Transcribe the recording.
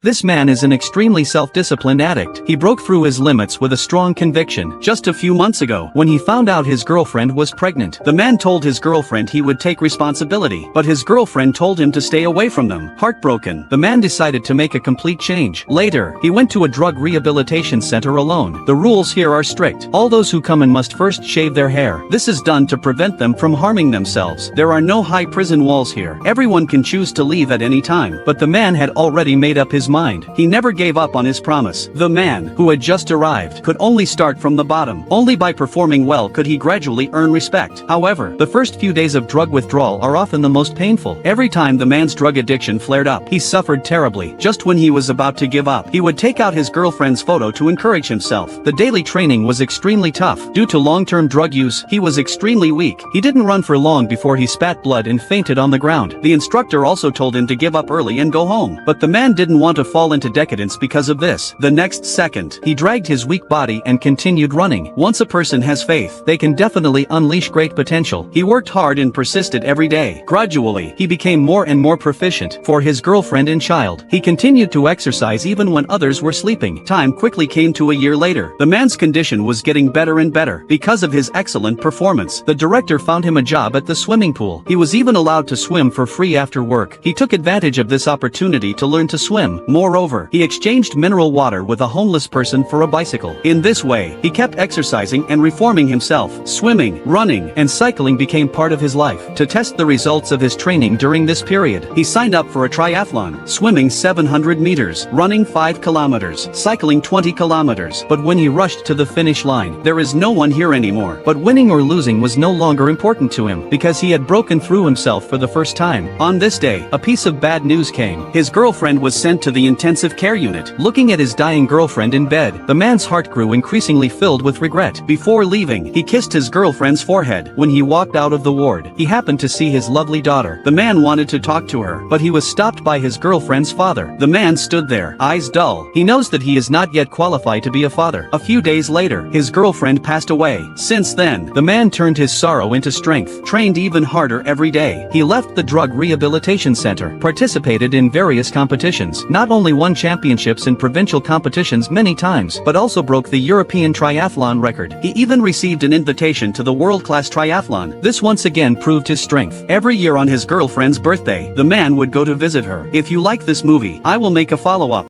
This man is an extremely self-disciplined addict. He broke through his limits with a strong conviction. Just a few months ago, when he found out his girlfriend was pregnant, the man told his girlfriend he would take responsibility, but his girlfriend told him to stay away from them. Heartbroken, the man decided to make a complete change. Later, he went to a drug rehabilitation center alone. The rules here are strict. All those who come in must first shave their hair. This is done to prevent them from harming themselves. There are no high prison walls here. Everyone can choose to leave at any time, but the man had already made up his mind. He never gave up on his promise. The man, who had just arrived, could only start from the bottom. Only by performing well could he gradually earn respect. However, the first few days of drug withdrawal are often the most painful. Every time the man's drug addiction flared up, he suffered terribly. Just when he was about to give up, he would take out his girlfriend's photo to encourage himself. The daily training was extremely tough. Due to long-term drug use, he was extremely weak. He didn't run for long before he spat blood and fainted on the ground. The instructor also told him to give up early and go home. But the man didn't want to fall into decadence because of this. The next second, he dragged his weak body and continued running. Once a person has faith, they can definitely unleash great potential. He worked hard and persisted every day. Gradually, he became more and more proficient. For his girlfriend and child, he continued to exercise even when others were sleeping. Time quickly came to a year later. The man's condition was getting better and better. Because of his excellent performance, the director found him a job at the swimming pool. He was even allowed to swim for free after work. He took advantage of this opportunity to learn to swim. Moreover, he exchanged mineral water with a homeless person for a bicycle. In this way, he kept exercising and reforming himself. Swimming, running, and cycling became part of his life. To test the results of his training during this period, he signed up for a triathlon, swimming 700 meters, running 5 kilometers, cycling 20 kilometers. But when he rushed to the finish line, there is no one here anymore. But winning or losing was no longer important to him, because he had broken through himself for the first time. On this day, a piece of bad news came. His girlfriend was sent to the intensive care unit. Looking at his dying girlfriend in bed, the man's heart grew increasingly filled with regret. Before leaving, he kissed his girlfriend's forehead. When he walked out of the ward, he happened to see his lovely daughter. The man wanted to talk to her, but he was stopped by his girlfriend's father. The man stood there, eyes dull. He knows that he is not yet qualified to be a father. A few days later, his girlfriend passed away. Since then, the man turned his sorrow into strength, trained even harder every day. He left the drug rehabilitation center, participated in various competitions, not only won championships in provincial competitions many times, but also broke the European triathlon record. He even received an invitation to the world-class triathlon. This once again proved his strength. Every year on his girlfriend's birthday, the man would go to visit her. If you like this movie, I will make a follow-up.